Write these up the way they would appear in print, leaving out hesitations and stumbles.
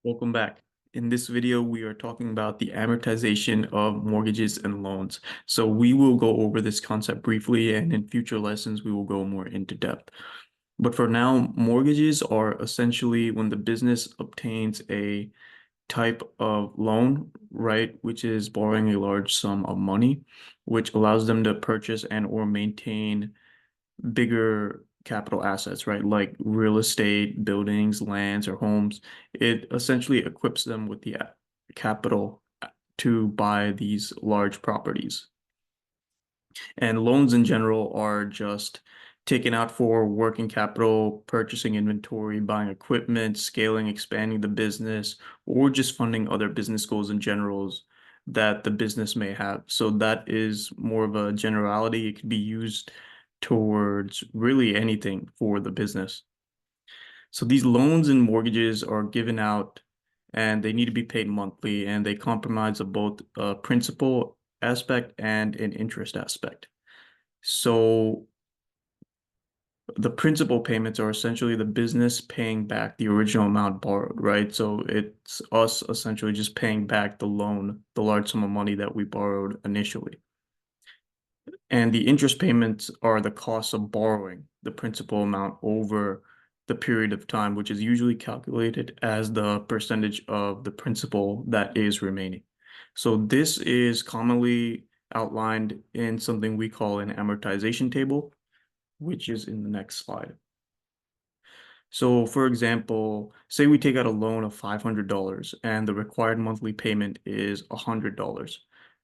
Welcome back. In this video, we are talking about the amortization of mortgages and loans. So we will go over this concept briefly, and in future lessons, we will go more into depth. But for now, mortgages are essentially when the business obtains a type of loan, right, which is borrowing a large sum of money, which allows them to purchase and or maintain bigger capital assets, right? Like real estate, buildings, lands, or homes. It essentially equips them with the capital to buy these large properties. And loans in general are just taken out for working capital, purchasing inventory, buying equipment, scaling, expanding the business, or just funding other business goals in generals that the business may have. So that is more of a generality. It could be used towards really anything for the business. So these loans and mortgages are given out and they need to be paid monthly, and they compromise of both a principal aspect and an interest aspect. So the principal payments are essentially the business paying back the original amount borrowed, right? So it's us essentially just paying back the loan, the large sum of money that we borrowed initially. And the interest payments are the cost of borrowing the principal amount over the period of time, which is usually calculated as the percentage of the principal that is remaining. So this is commonly outlined in something we call an amortization table, which is in the next slide. So for example, say we take out a loan of $500 and the required monthly payment is $100.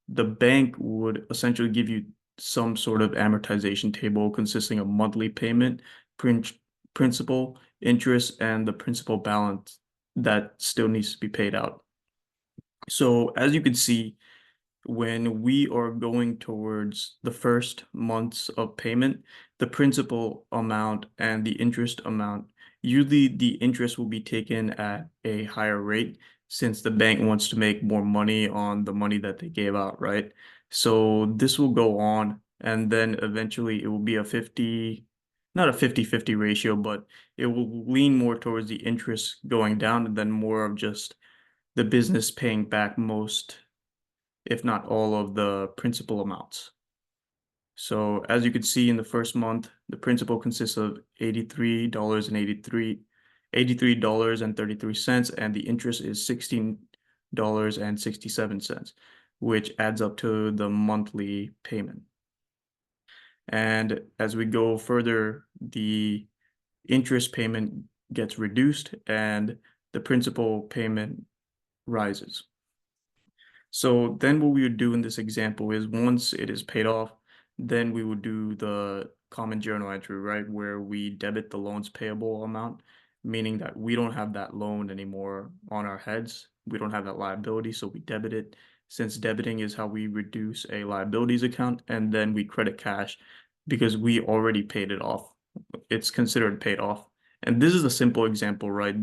The bank would essentially give you some sort of amortization table consisting of monthly payment, principal, interest, and the principal balance that still needs to be paid out. So as you can see, when we are going towards the first months of payment, the principal amount and the interest amount, usually the interest will be taken at a higher rate since the bank wants to make more money on the money that they gave out, right? So this will go on, and then eventually it will be a 50, not a 50-50 ratio, but it will lean more towards the interest going down and then more of just the business paying back most, if not all, of the principal amounts. So as you can see in the first month, the principal consists of $83.33, and the interest is $16.67, which adds up to the monthly payment. And as we go further, the interest payment gets reduced and the principal payment rises. So then what we would do in this example is once it is paid off, then we would do the common journal entry, right? Where we debit the loans payable amount, meaning that we don't have that loan anymore on our heads. We don't have that liability, so we debit it. Since debiting is how we reduce a liabilities account, and then we credit cash because we already paid it off. It's considered paid off. And this is a simple example, right?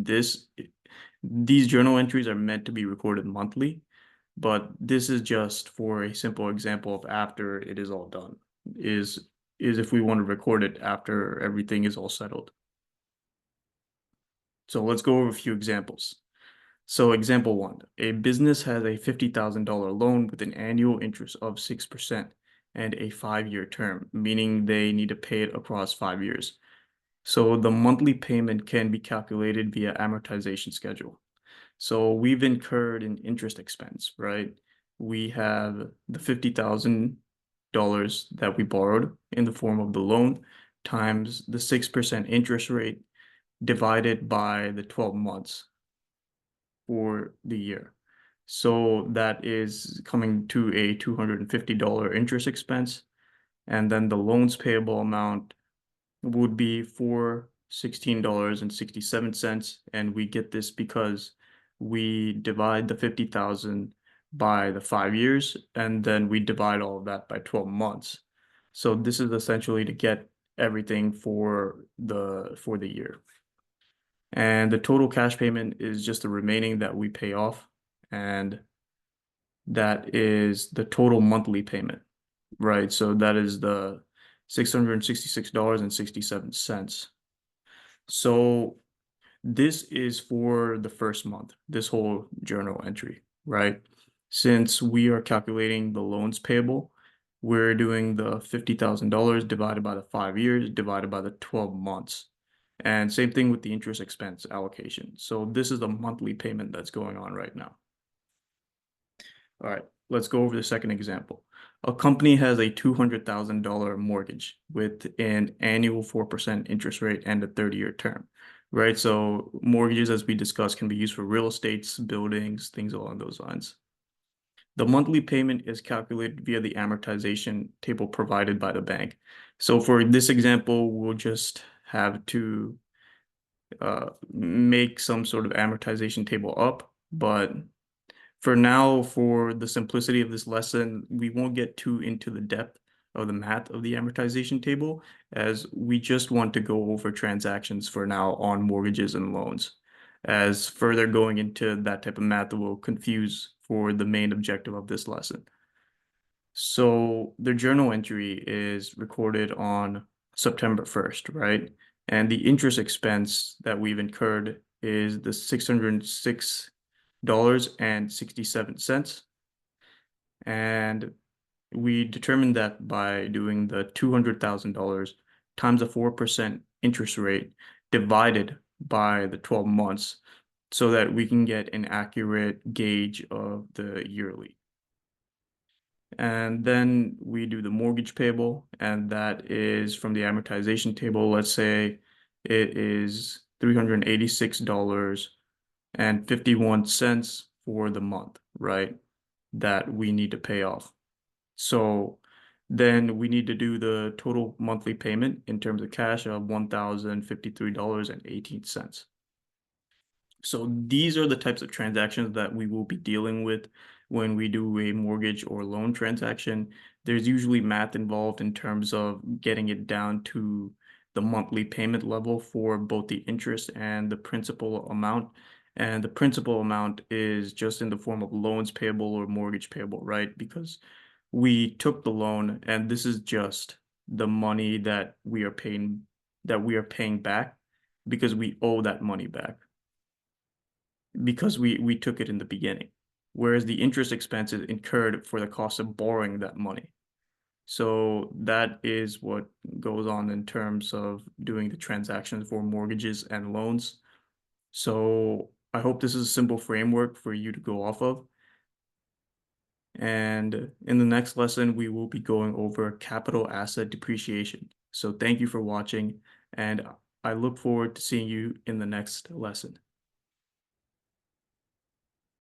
These journal entries are meant to be recorded monthly, but this is just for a simple example of after it is all done, is if we want to record it after everything is all settled. So let's go over a few examples. So example one, a business has a $50,000 loan with an annual interest of 6% and a 5-year term, meaning they need to pay it across 5 years. So the monthly payment can be calculated via amortization schedule. So we've incurred an interest expense, right? We have the $50,000 that we borrowed in the form of the loan times the 6% interest rate divided by the 12 months for the year. So that is coming to a $250 interest expense. And then the loans payable amount would be for $16.67. And we get this because we divide the 50,000 by the 5 years, and then we divide all of that by 12 months. So this is essentially to get everything for the year. And the total cash payment is just the remaining that we pay off, and that is the total monthly payment, right? So that is the $666.67. So This is for the first month, this whole journal entry, right? Since we are calculating the loans payable, we're doing the $50,000 divided by the 5 years divided by the 12 months. And same thing with the interest expense allocation. So this is the monthly payment that's going on right now. All right, let's go over the second example. A company has a $200,000 mortgage with an annual 4% interest rate and a 30-year term, right? So mortgages, as we discussed, can be used for real estates, buildings, things along those lines. The monthly payment is calculated via the amortization table provided by the bank. So for this example, we'll just have to make some sort of amortization table up, but for now, for the simplicity of this lesson, we won't get too into the depth of the math of the amortization table, as we just want to go over transactions for now on mortgages and loans, as further going into that type of math will confuse for the main objective of this lesson. So the journal entry is recorded on September 1st, right? And the interest expense that we've incurred is the $606.67. And we determined that by doing the $200,000 times a 4% interest rate divided by the 12 months so that we can get an accurate gauge of the yearly. And then we do the mortgage payable, and that is from the amortization table. Let's say it is $386.51 for the month, right? That we need to pay off. So then we need to do the total monthly payment in terms of cash of $1,053.18. So these are the types of transactions that we will be dealing with when we do a mortgage or loan transaction. There's usually math involved in terms of getting it down to the monthly payment level for both the interest and the principal amount. And the principal amount is just in the form of loans payable or mortgage payable, right? Because we took the loan and this is just the money that we are paying back because we owe that money back because we took it in the beginning, whereas the interest expense is incurred for the cost of borrowing that money. So that is what goes on in terms of doing the transactions for mortgages and loans. So I hope this is a simple framework for you to go off of. And in the next lesson, we will be going over capital asset depreciation. So thank you for watching, and I look forward to seeing you in the next lesson.